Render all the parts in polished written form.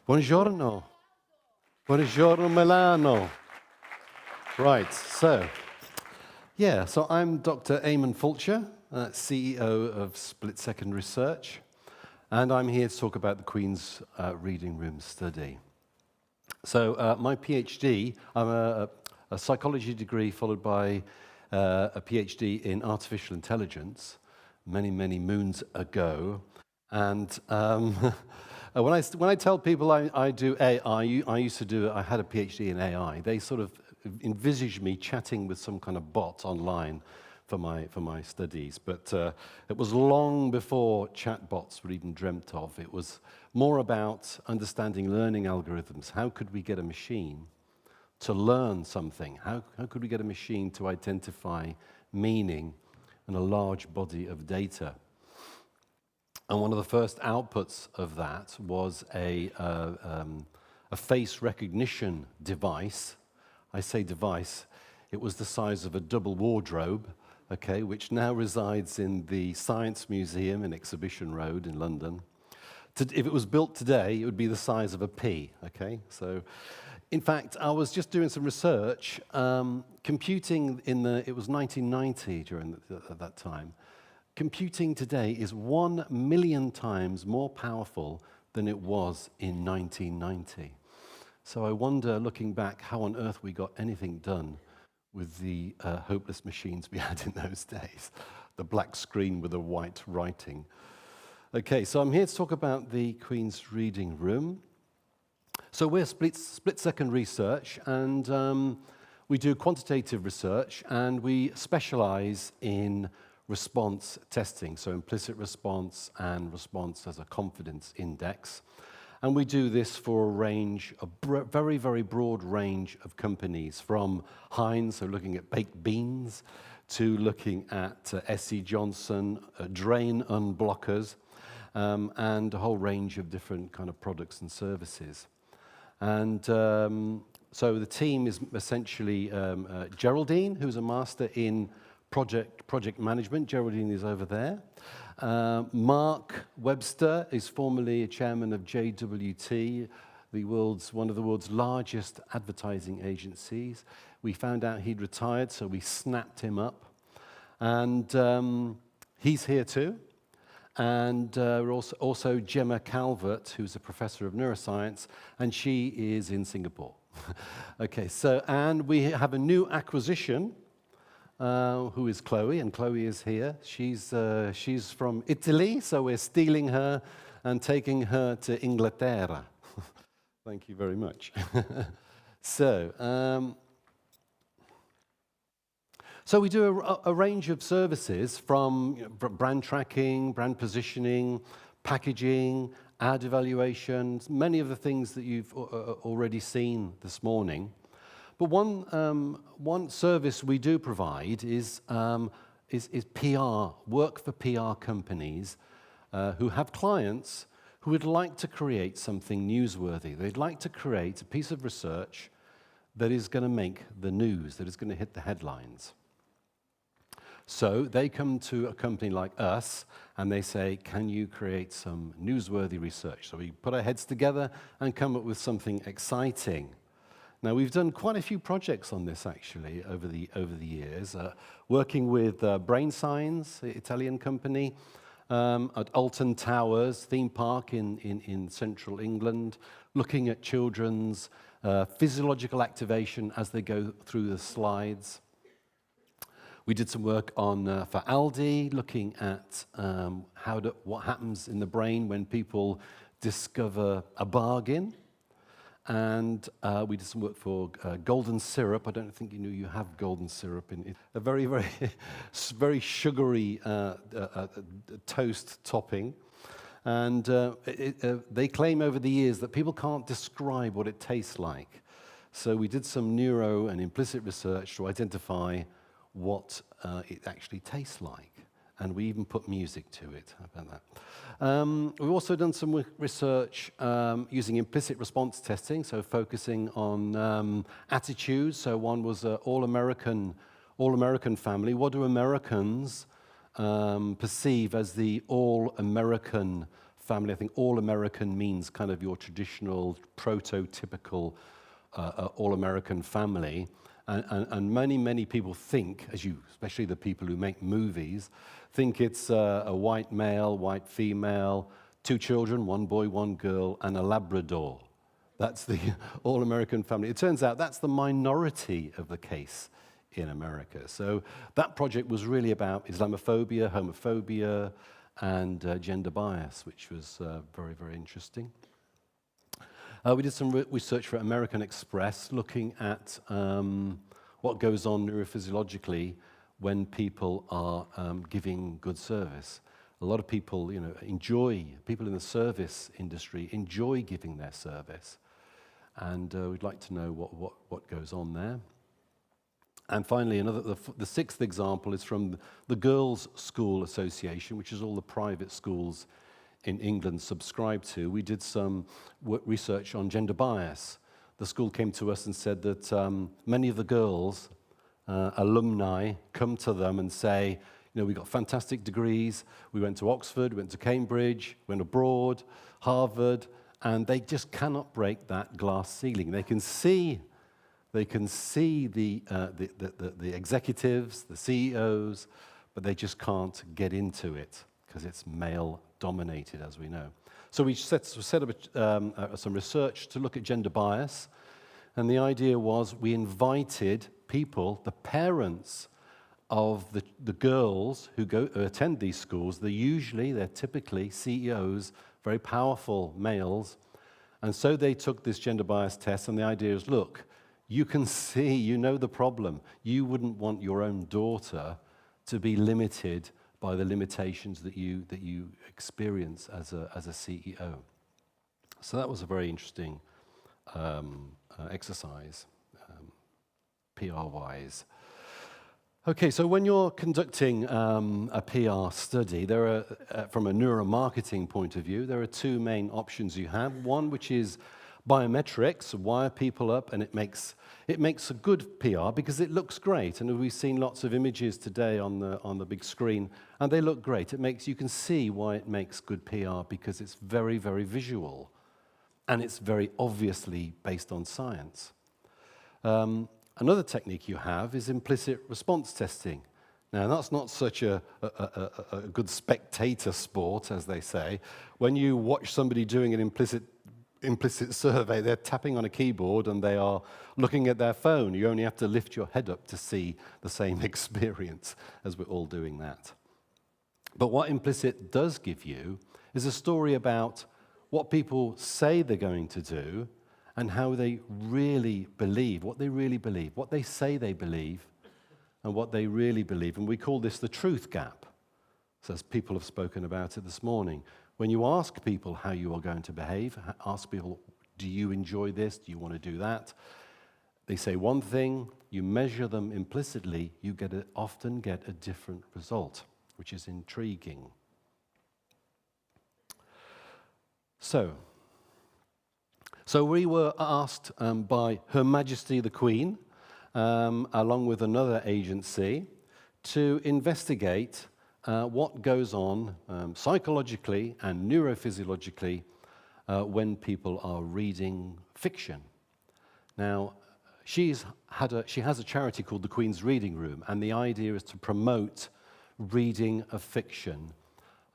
Buongiorno. Buongiorno Milano. Right, so I'm Dr. Eamon Fulcher, CEO of Split Second Research, and I'm here to talk about the Queen's Reading Room study. So my PhD, I'm a psychology degree followed by a PhD in artificial intelligence many, many moons ago. And when I tell people I do AI, I had a PhD in AI, they sort of envisage me chatting with some kind of bot online for my studies. But it was long before chatbots were even dreamt of. It was more about understanding learning algorithms. How could we get a machine to learn something? How could we get a machine to identify meaning in a large body of data? And one of the first outputs of that was a face recognition device. I say device, it was the size of a double wardrobe, okay, which now resides in the Science Museum in Exhibition Road in London. If it was built today, it would be the size of a pea, okay? So, in fact, I was just doing some research, computing it was 1990 at that time. Computing today is 1 million times more powerful than it was in 1990. So I wonder, looking back, how on earth we got anything done with the hopeless machines we had in those days. The black screen with the white writing. Okay, so I'm here to talk about the Queen's Reading Room. So we're split-second research, and we do quantitative research, and we specialize in response testing, so implicit response and response as a confidence index. And we do this for a very, very broad range of companies, from Heinz, so looking at baked beans, to looking at S.C. Johnson, drain unblockers, and a whole range of different kind of products and services. And so the team is essentially Geraldine, who's a master in project management. Geraldine is over there. Mark Webster is formerly a chairman of JWT, one of the world's largest advertising agencies. We found out he'd retired, so we snapped him up. And he's here too. And also Gemma Calvert, who's a professor of neuroscience, and she is in Singapore. Okay, and we have a new acquisition, who is Chloe, and Chloe is here. She's from Italy, so we're stealing her and taking her to Inglaterra. Thank you very much. So we do a range of services, from brand tracking, brand positioning, packaging, ad evaluations, many of the things that you've already seen this morning. But one service we do provide is PR, work for PR companies who have clients who would like to create something newsworthy. They'd like to create a piece of research that is going to make the news, that is going to hit the headlines. So they come to a company like us and they say, can you create some newsworthy research? So we put our heads together and come up with something exciting. Now, we've done quite a few projects on this, actually, over the years, working with Brain Signs, the Italian company, at Alton Towers theme park in central England, looking at children's physiological activation as they go through the slides. We did some work for Aldi, looking at what happens in the brain when people discover a bargain. And we did some work for golden syrup. I don't think you knew you have golden syrup in it. A very, very, very sugary toast topping. And they claim over the years that people can't describe what it tastes like. So we did some neuro and implicit research to identify what it actually tastes like. And we even put music to it. How about that? We've also done some research using implicit response testing, so focusing on attitudes. So one was an all-American family. What do Americans perceive as the all-American family. I think all-American means kind of your traditional, prototypical all-American family. And many, many people think, especially the people who make movies, think it's a white male, white female, 2 children, 1 boy, 1 girl, and a Labrador. That's the all-American family. It turns out that's the minority of the case in America. So that project was really about Islamophobia, homophobia, and gender bias, which was very, very interesting. We did some research for American Express looking at what goes on neurophysiologically when people are giving good service. A lot of people, people in the service industry enjoy giving their service. And we'd like to know what goes on there. And finally, the 6th example is from the Girls' School Association, which is all the private schools in England subscribe to. We did some research on gender bias. The school came to us and said that many of the girls, alumni, come to them and say, we got fantastic degrees, we went to Oxford, went to Cambridge, went abroad, Harvard, and they just cannot break that glass ceiling. They can see the executives, the CEOs, but they just can't get into it because it's male-dominated, as we know. So we set up some research to look at gender bias, and the idea was we invited people, the parents of the girls who attend these schools. They're typically CEOs, very powerful males, and so they took this gender bias test, and the idea is, look, you can see, you know the problem. You wouldn't want your own daughter to be limited by the limitations that you experience as a CEO. So that was a very interesting exercise, PR-wise. Okay, so when you're conducting a PR study, there are, from a neuromarketing point of view, there are 2 main options you have. One, which is biometrics, wire people up, and it makes a good PR because it looks great. And we've seen lots of images today on the big screen, and they look great. You can see why it makes good PR because it's very, very visual, and it's very obviously based on science. Another technique you have is implicit response testing. Now, that's not such a good spectator sport, as they say. When you watch somebody doing an implicit survey, they're tapping on a keyboard and they are looking at their phone. You only have to lift your head up to see the same experience as we're all doing that. But what implicit does give you is a story about what people say they're going to do and how they really believe, what they say they believe, and what they really believe. And we call this the truth gap. So as people have spoken about it this morning, when you ask people how you are going to behave, ask people, do you enjoy this? Do you want to do that? They say one thing, you measure them implicitly, you often get a different result, which is intriguing. So we were asked by Her Majesty the Queen, along with another agency, to investigate what goes on psychologically and neurophysiologically when people are reading fiction. Now, she has a charity called the Queen's Reading Room, and the idea is to promote reading of fiction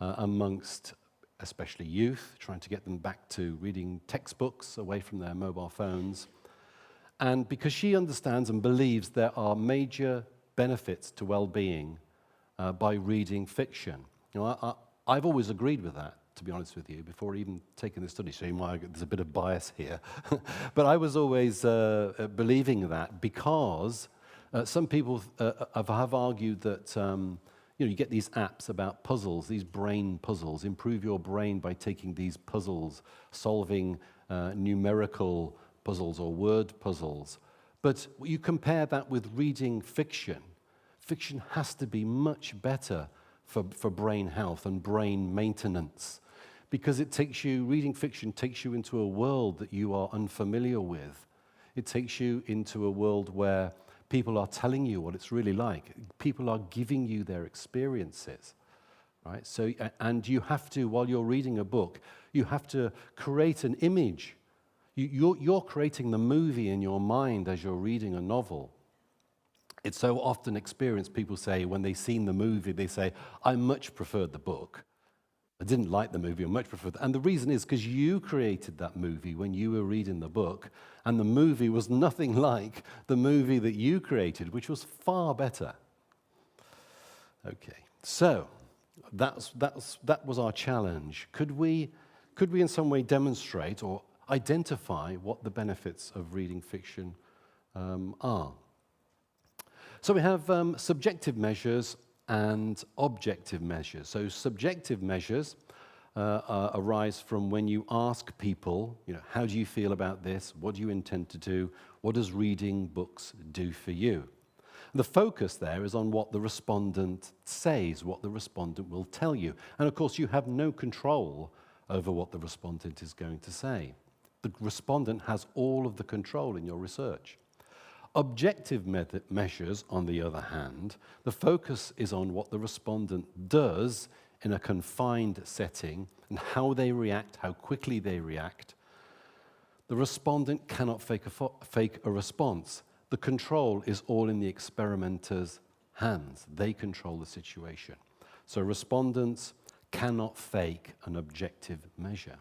amongst especially youth, trying to get them back to reading textbooks away from their mobile phones. And because she understands and believes there are major benefits to well-being by reading fiction. I've always agreed with that, to be honest with you, before even taking the study. So there's a bit of bias here. But I was always believing that because some people have argued that you get these apps about puzzles, these brain puzzles, improve your brain by taking these puzzles, solving numerical puzzles or word puzzles. But you compare that with reading fiction. Fiction has to be much better for brain health and brain maintenance because reading fiction takes you into a world that you are unfamiliar with. It takes you into a world where people are telling you what it's really like. People are giving you their experiences, right? So, and you have to, while you're reading a book, you have to create an image. You're creating the movie in your mind as you're reading a novel. It's so often experienced, people say, when they've seen the movie, they say, I much preferred the book. I didn't like the movie, I much preferred it. And the reason is because you created that movie when you were reading the book, and the movie was nothing like the movie that you created, which was far better. Okay, so that was our challenge. Could we in some way demonstrate or identify what the benefits of reading fiction are? So we have subjective measures and objective measures. So subjective measures arise from when you ask people, how do you feel about this? What do you intend to do? What does reading books do for you? The focus there is on what the respondent says, what the respondent will tell you. And of course, you have no control over what the respondent is going to say. The respondent has all of the control in your research. Objective measures, on the other hand, the focus is on what the respondent does in a confined setting and how they react, how quickly they react. The respondent cannot fake a response. The control is all in the experimenter's hands. They control the situation. So respondents cannot fake an objective measure.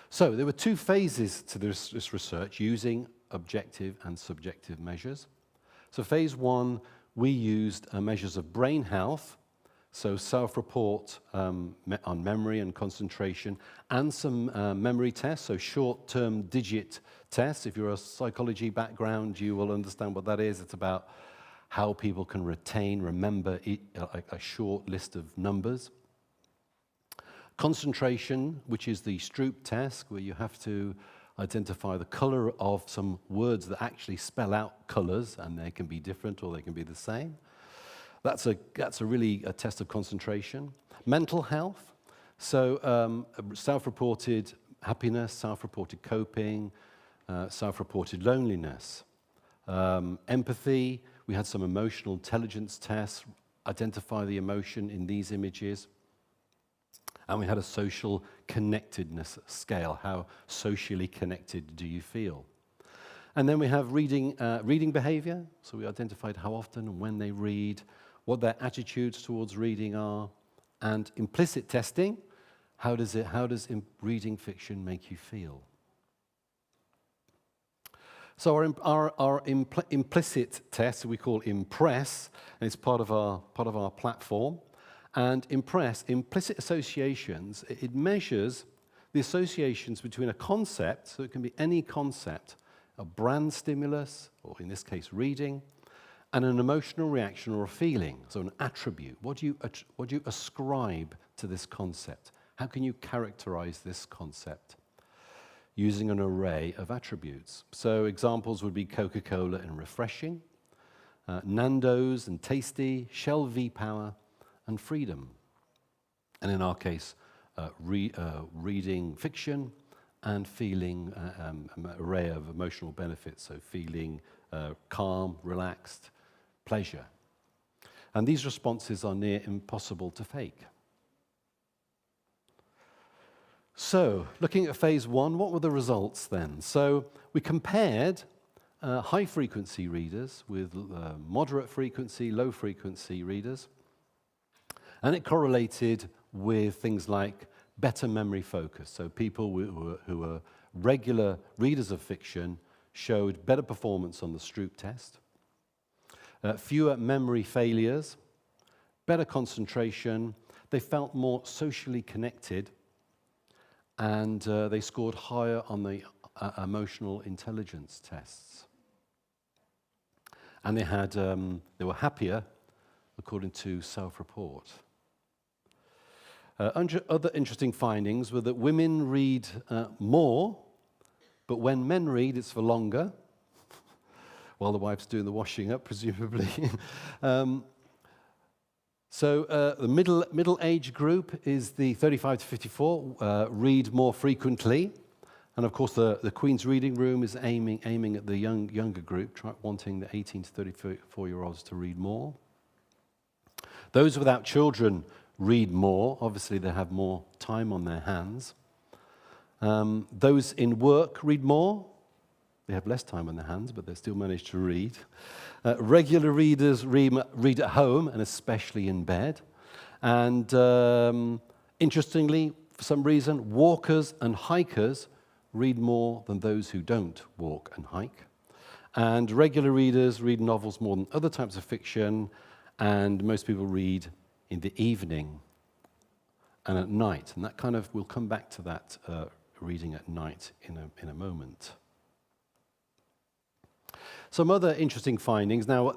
So there were two phases to this research using objective and subjective measures. So phase one, we used measures of brain health, so self-report on memory and concentration, and some memory tests, so short-term digit tests. If you're a psychology background, you will understand what that is. It's about how people can remember a short list of numbers. Concentration, which is the Stroop test, where you have to identify the color of some words that actually spell out colors, and they can be different or they can be the same. That's really a test of concentration. Mental health, so self-reported happiness, self-reported coping, self-reported loneliness. Empathy, we had some emotional intelligence tests, identify the emotion in these images. And we had a social connectedness scale. How socially connected do you feel? And then we have reading behavior. So we identified how often and when they read, what their attitudes towards reading are, and implicit testing. How does reading fiction make you feel? So our implicit test we call Impress, and it's part of our platform. And implicit associations, it measures the associations between a concept, so it can be any concept, a brand stimulus, or in this case reading, and an emotional reaction or a feeling, so an attribute. What do you ascribe to this concept? How can you characterize this concept? Using an array of attributes. So examples would be Coca-Cola and refreshing, Nando's and tasty, Shell V-Power, and freedom. And in our case, reading fiction and feeling an array of emotional benefits, so feeling calm, relaxed, pleasure. And these responses are near impossible to fake. So, looking at phase one, what were the results then? So, we compared high-frequency readers with moderate frequency, low-frequency readers. And it correlated with things like better memory focus. So people who were regular readers of fiction showed better performance on the Stroop test, fewer memory failures, better concentration, they felt more socially connected, and they scored higher on the emotional intelligence tests. And they were happier according to self-report. Other interesting findings were that women read more, but when men read, it's for longer, while the wife's doing the washing up, presumably. So the middle age group is the 35 to 54, read more frequently. And of course, the Queen's Reading Room is aiming at the younger group, wanting the 18 to 34-year-olds to read more. Those without children read more. Obviously, they have more time on their hands. Those in work read more. They have less time on their hands, but they still manage to read. Regular readers read at home, and especially in bed. And interestingly, for some reason, walkers and hikers read more than those who don't walk and hike. And regular readers read novels more than other types of fiction, and most people read in the evening and at night. And that kind of, we'll come back to that reading at night in a moment. Some other interesting findings. Now,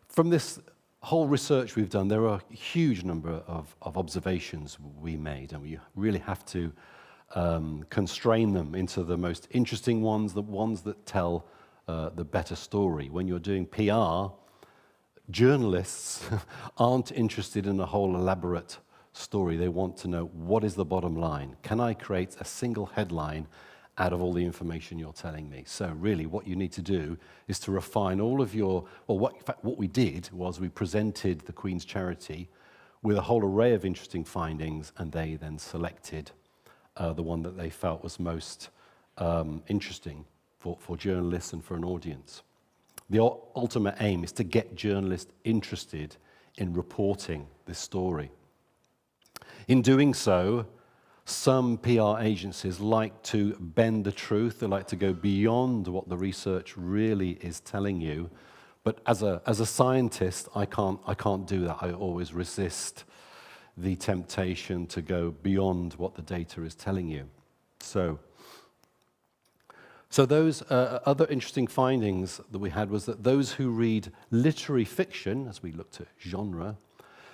from this whole research we've done, there are a huge number of observations we made, and we really have to constrain them into the most interesting ones, the ones that tell the better story. When you're doing PR, journalists aren't interested in a whole elaborate story. They want to know, what is the bottom line? Can I create a single headline out of all the information you're telling me? So really what you need to do is to refine all of your, well, in fact, what we did was we presented the Queen's Charity with a whole array of interesting findings, and they then selected the one that they felt was most interesting for journalists and for an audience. The ultimate aim is to get journalists interested in reporting this story. In doing so, some PR agencies like to bend the truth. They like to go beyond what the research really is telling you. But as a scientist, I can't do that. I always resist the temptation to go beyond what the data is telling you. So those other interesting findings that we had was that those who read literary fiction, as we looked at genre,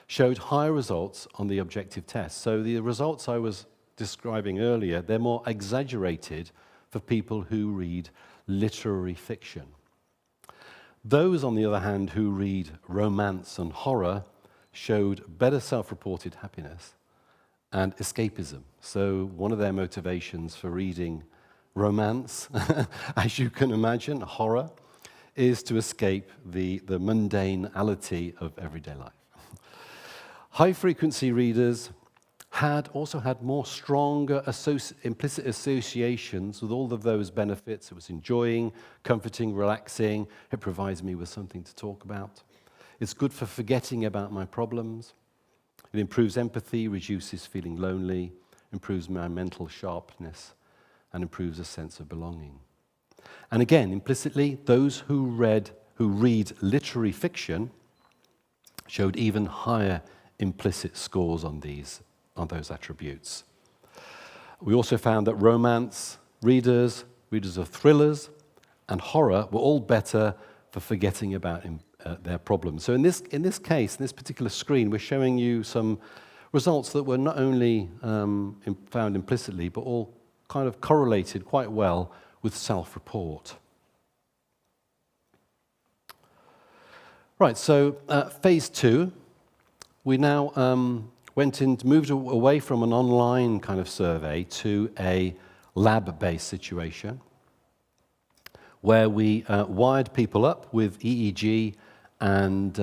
showed higher results on the objective test. So the results I was describing earlier, they're more exaggerated for people who read literary fiction. Those, on the other hand, who read romance and horror showed better self-reported happiness and escapism. So one of their motivations for reading romance, as you can imagine, horror, is to escape the mundanality of everyday life. High-frequency readers also had more stronger implicit associations with all of those benefits. It was enjoying, comforting, relaxing. It provides me with something to talk about. It's good for forgetting about my problems. It improves empathy, reduces feeling lonely, improves my mental sharpness, and improves a sense of belonging. And again, implicitly, those who read literary fiction showed even higher implicit scores on those attributes. We also found that romance readers of thrillers, and horror were all better for forgetting about their problems. So in this case, in this particular screen, we're showing you some results that were not only found implicitly, but all kind of correlated quite well with self-report. Right, so phase 2, we now moved away from an online kind of survey to a lab-based situation where we wired people up with EEG and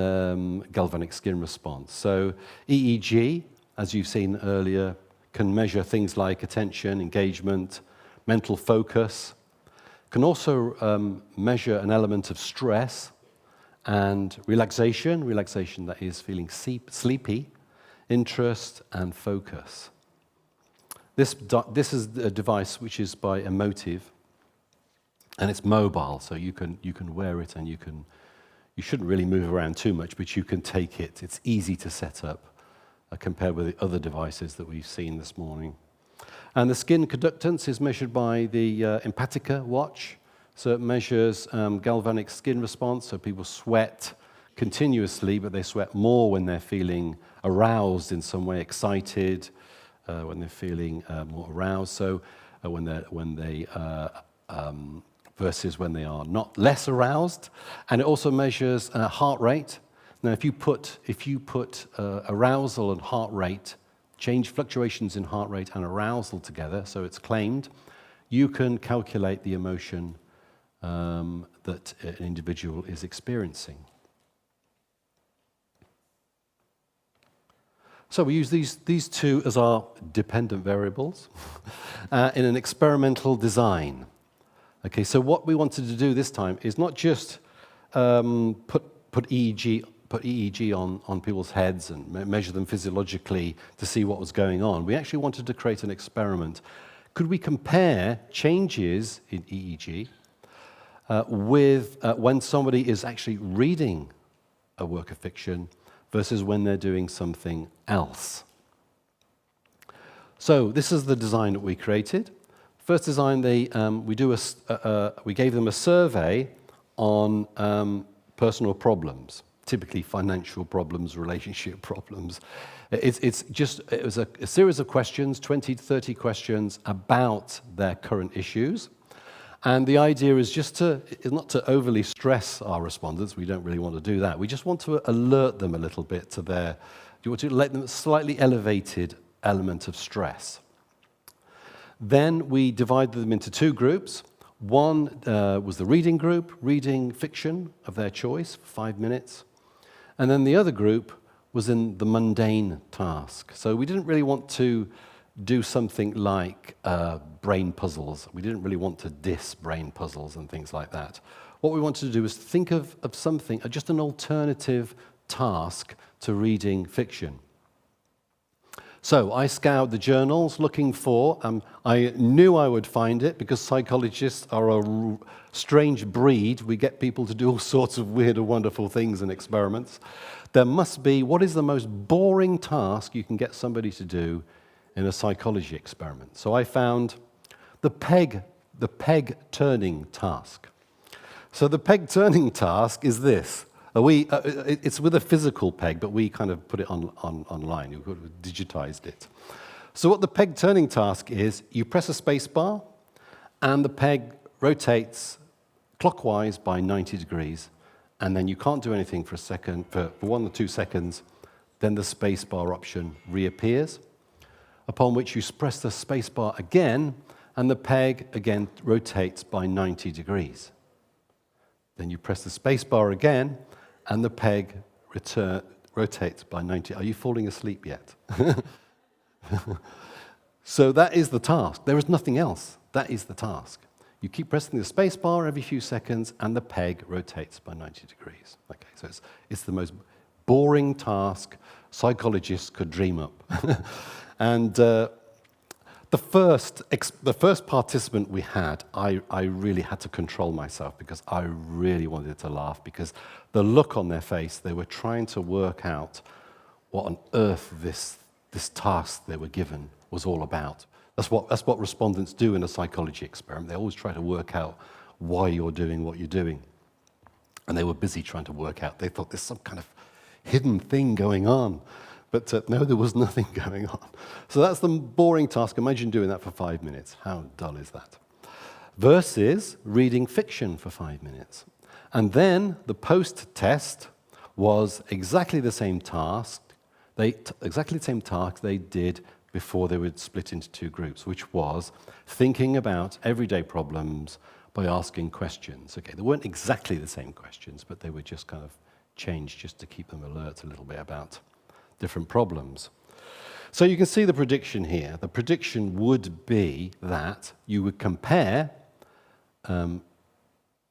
galvanic skin response. So EEG, as you've seen earlier, can measure things like attention, engagement, mental focus, can also measure an element of stress and relaxation that is feeling sleepy, interest, and focus. This is a device which is by Emotive, and it's mobile, so you can wear it, and you shouldn't really move around too much, but you can take it. It's easy to set up compared with the other devices that we've seen this morning. And the skin conductance is measured by the Empatica watch. So it measures galvanic skin response, so people sweat continuously, but they sweat more when they're feeling aroused in some way, excited, when they're feeling more aroused. So versus when they are not less aroused. And it also measures heart rate. Now, if you put arousal and heart rate, change fluctuations in heart rate and arousal together, so it's claimed, you can calculate the emotion that an individual is experiencing. So we use these two as our dependent variables in an experimental design. Okay, so what we wanted to do this time is not just put EEG on people's heads and measure them physiologically to see what was going on. We actually wanted to create an experiment. Could we compare changes in EEG with when somebody is actually reading a work of fiction versus when they're doing something else? So this is the design that we created. First design, we gave them a survey on personal problems, typically financial problems, relationship problems. It was a series of questions, 20 to 30 questions about their current issues. And the idea is not to overly stress our respondents. We don't really want to do that. We just want to alert them a little bit to you want to let them a slightly elevated element of stress. Then we divided them into two groups. One was the reading group, reading fiction of their choice for 5 minutes. And then the other group was in the mundane task. So we didn't really want to do something like brain puzzles. We didn't really want to diss brain puzzles and things like that. What we wanted to do was think of something, just an alternative task to reading fiction. So I scoured the journals looking for, I knew I would find it because psychologists are a strange breed. We get people to do all sorts of weird and wonderful things and experiments. There must be, what is the most boring task you can get somebody to do in a psychology experiment? So I found the peg turning task. So the peg turning task is this. It's with a physical peg, but we kind of put it online. We digitized it. So what the peg turning task is, you press a space bar, and the peg rotates clockwise by 90 degrees, and then you can't do anything for a second, for 1 or 2 seconds. Then the space bar option reappears, upon which you press the space bar again, and the peg again rotates by 90 degrees. Then you press the space bar again, and the peg rotates by 90. Are you falling asleep yet? So that is the task. There is nothing else. That is the task. You keep pressing the space bar every few seconds, and the peg rotates by 90 degrees. Okay, so it's the most boring task psychologists could dream up. And the first participant we had, I really had to control myself because I really wanted to laugh because the look on their face, they were trying to work out what on earth this task they were given was all about. That's what respondents do in a psychology experiment. They always try to work out why you're doing what you're doing. And they were busy trying to work out. They thought there's some kind of hidden thing going on. But no, there was nothing going on. So that's the boring task. Imagine doing that for 5 minutes. How dull is that? Versus reading fiction for 5 minutes. And then the post-test was exactly the same task. Exactly the same task they did before they were split into two groups, which was thinking about everyday problems by asking questions. Okay, they weren't exactly the same questions, but they were just kind of changed just to keep them alert a little bit about different problems. So you can see the prediction here. The prediction would be that you would compare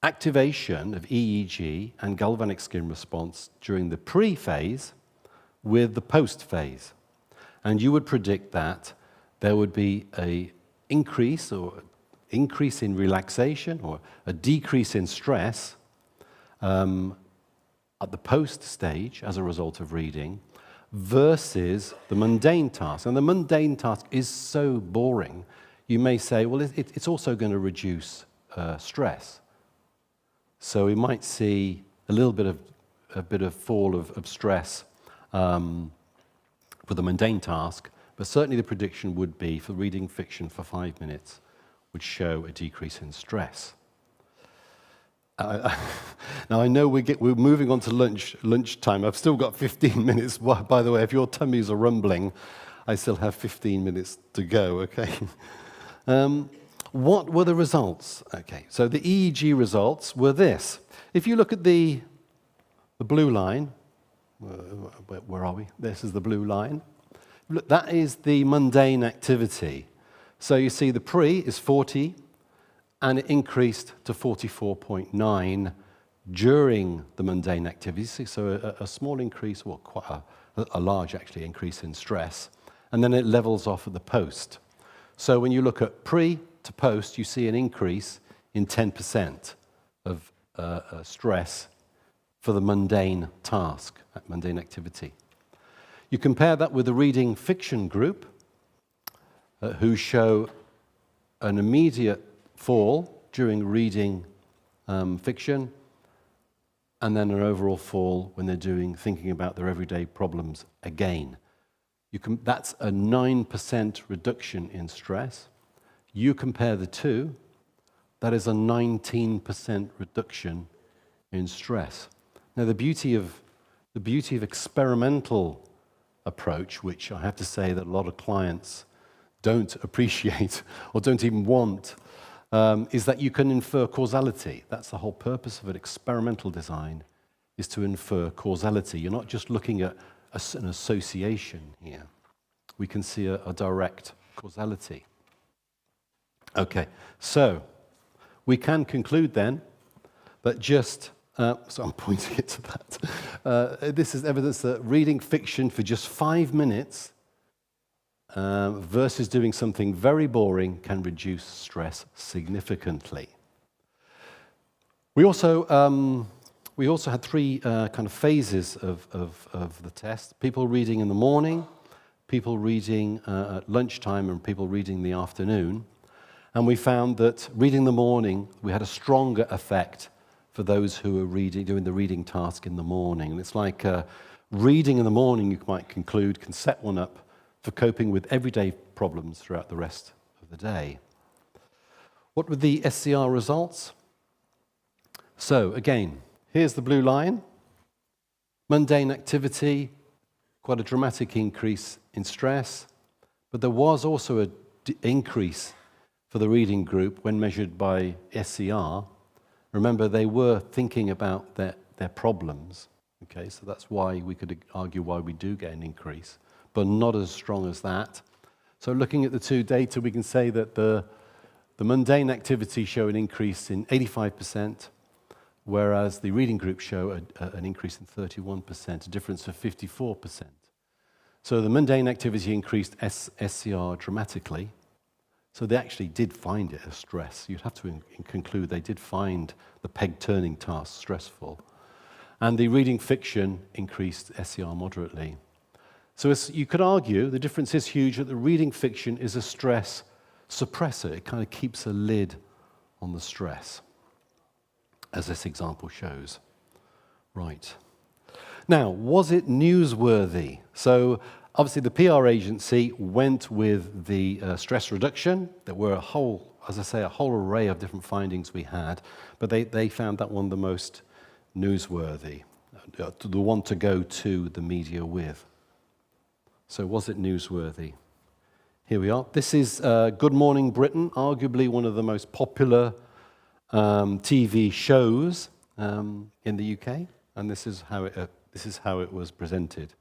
activation of EEG and galvanic skin response during the pre-phase with the post-phase. And you would predict that there would be an increase in relaxation or a decrease in stress at the post stage as a result of reading versus the mundane task. And the mundane task is so boring, you may say, well, it's also going to reduce stress. So we might see a bit of fall of stress for the mundane task, but certainly the prediction would be for reading fiction for 5 minutes would show a decrease in stress. Now I know we're moving on to lunchtime. I've still got 15 minutes. By the way, if your tummies are rumbling, I still have 15 minutes to go. Okay. What were the results? Okay, so the EEG results were this. If you look at the blue line, where are we? This is the blue line. look, that is the mundane activity. So you see the pre is 40, and it increased to 44.9 during the mundane activity. So a small increase, well, quite a large actually increase in stress. And then it levels off at the post. So when you look at pre to post, you see an increase in 10% of stress for the mundane task, that mundane activity. You compare that with the reading fiction group, who show an immediate fall during reading fiction, and then an overall fall when they're thinking about their everyday problems again. That's a 9% reduction in stress. You compare the two, that is a 19% reduction in stress. Now, the beauty of experimental approach, which I have to say that a lot of clients don't appreciate or don't even want, is that you can infer causality. That's the whole purpose of an experimental design, is to infer causality. You're not just looking at an association here. We can see a direct causality. Okay, so we can conclude then that just, so I'm pointing it to that. This is evidence that reading fiction for just 5 minutes versus doing something very boring can reduce stress significantly. We also had 3 kind of phases of the test. People reading in the morning, people reading at lunchtime, and people reading in the afternoon. And we found that reading in the morning, we had a stronger effect for those who were doing the reading task in the morning. And it's like reading in the morning, you might conclude, can set one up for coping with everyday problems throughout the rest of the day. What were the SCR results? So again, here's the blue line. Mundane activity, quite a dramatic increase in stress, but there was also an increase for the reading group when measured by SCR. Remember, they were thinking about their problems. Okay, so that's why we could argue why we do get an increase, but not as strong as that. So looking at the 2 data, we can say that the mundane activity show an increase in 85%, whereas the reading group show an increase in 31%, a difference of 54%. So the mundane activity increased SCR dramatically. So they actually did find it a stress. You'd have to conclude they did find the peg-turning task stressful. And the reading fiction increased SCR moderately. So as you could argue, the difference is huge, that the reading fiction is a stress suppressor. It kind of keeps a lid on the stress, as this example shows. Right. Now, was it newsworthy? So obviously the PR agency went with the stress reduction. There were a whole array of different findings we had, but they found that one the most newsworthy, the one to go to the media with. So was it newsworthy? Here we are. This is Good Morning Britain, arguably one of the most popular TV shows in the UK, and this is how it was presented.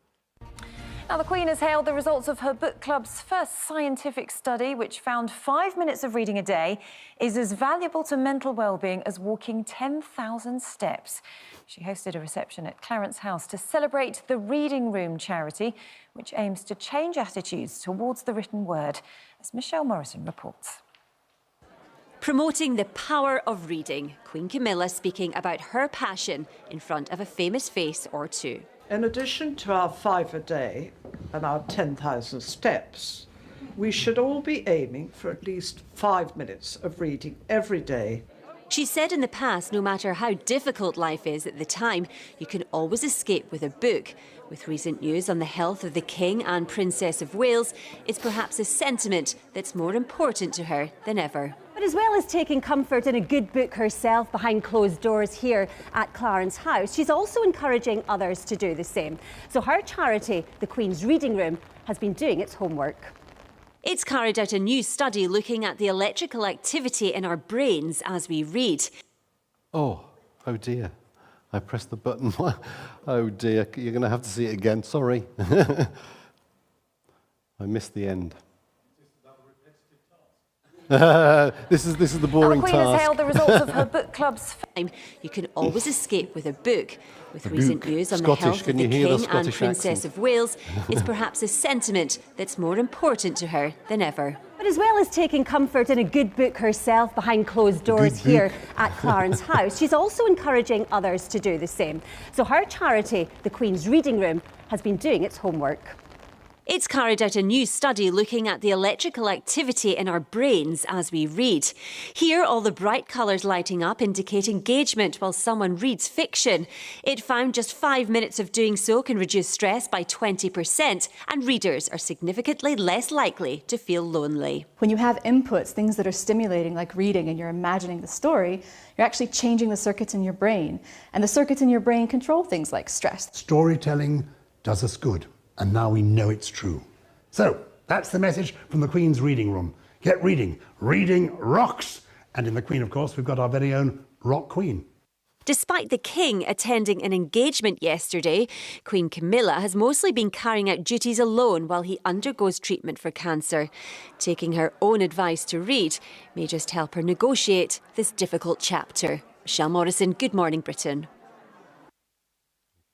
Now, the Queen has hailed the results of her book club's first scientific study, which found 5 minutes of reading a day is as valuable to mental well-being as walking 10,000 steps. She hosted a reception at Clarence House to celebrate the Reading Room charity, which aims to change attitudes towards the written word, as Michelle Morrison reports. Promoting the power of reading, Queen Camilla speaking about her passion in front of a famous face or two. In addition to our 5 a day and our 10,000 steps, we should all be aiming for at least 5 minutes of reading every day. She said in the past, no matter how difficult life is at the time, you can always escape with a book. With recent news on the health of the King and Princess of Wales, it's perhaps a sentiment that's more important to her than ever. But as well as taking comfort in a good book herself behind closed doors here at Clarence House, she's also encouraging others to do the same. So her charity, the Queen's Reading Room, has been doing its homework. It's carried out a new study looking at the electrical activity in our brains as we read. Oh dear. I pressed the button. Oh dear, you're going to have to see it again, sorry. I missed the end. This is the boring Now, the Queen has task. hailed the results of her book club's You can always escape with a book. With A recent book. news on Scottish, the health can of the you hear the King and Scottish Princess accent? of Wales, it's perhaps a sentiment that's more important to her than ever. But as well as taking comfort in a good book herself behind closed doors here at Clarence House, she's also encouraging others to do the same. So her charity, the Queen's Reading Room, has been doing its homework. It's carried out a new study looking at the electrical activity in our brains as we read. Here, all the bright colours lighting up indicate engagement while someone reads fiction. It found just 5 minutes of doing so can reduce stress by 20%, and readers are significantly less likely to feel lonely. When you have inputs, things that are stimulating like reading, and you're imagining the story, you're actually changing the circuits in your brain. And the circuits in your brain control things like stress. Storytelling does us good, and now we know it's true. So, that's the message from the Queen's Reading Room. Get reading. Reading rocks! And in the Queen, of course, we've got our very own Rock Queen. Despite the King attending an engagement yesterday, Queen Camilla has mostly been carrying out duties alone while he undergoes treatment for cancer. Taking her own advice to read may just help her negotiate this difficult chapter. Michelle Morrison, Good Morning Britain.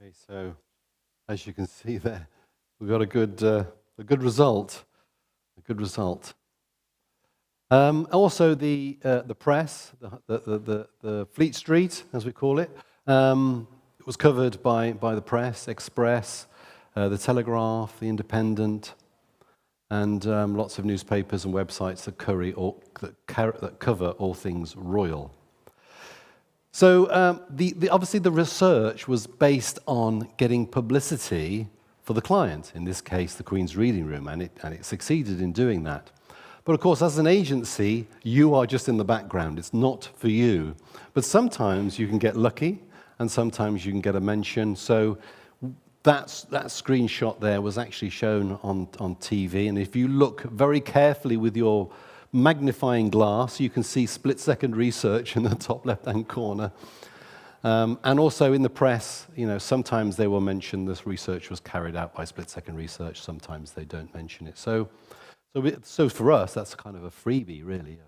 Okay, so as you can see there, we've got a good result. A good result. Also, the press, the Fleet Street, as we call it, it was covered by the press, Express, the Telegraph, the Independent, and lots of newspapers and websites that cover all things royal. So obviously the research was based on getting publicity for the client, in this case the Queen's Reading Room, and it succeeded in doing that. But of course, as an agency, you are just in the background. It's not for you. But sometimes you can get lucky, and sometimes you can get a mention. So that screenshot there was actually shown on TV, and if you look very carefully with your magnifying glass, you can see split-second research in the top left-hand corner. And also in the press, sometimes they will mention this research was carried out by split-second research. Sometimes they don't mention it. So for us, that's kind of a freebie, really,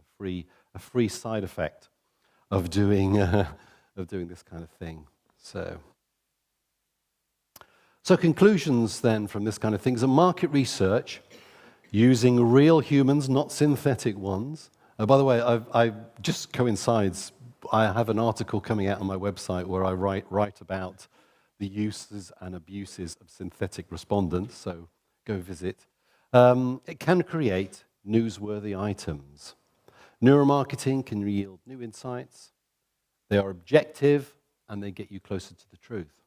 a free side effect of doing this kind of thing. So conclusions then from this kind of thing is a market research using real humans, not synthetic ones. By the way, I just coincides. I have an article coming out on my website where I write about the uses and abuses of synthetic respondents, so go visit. It can create newsworthy items. Neuromarketing can yield new insights. They are objective, and they get you closer to the truth.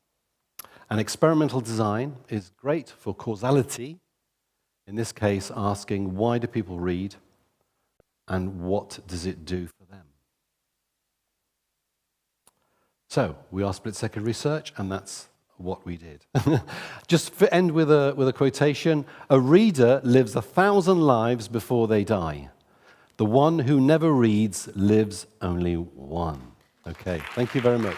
And experimental design is great for causality, in this case asking why do people read, and what does it do for them? So we are split-second research, and that's what we did. Just to end with a quotation, a reader lives 1,000 lives before they die. The one who never reads lives only one. Okay, thank you very much.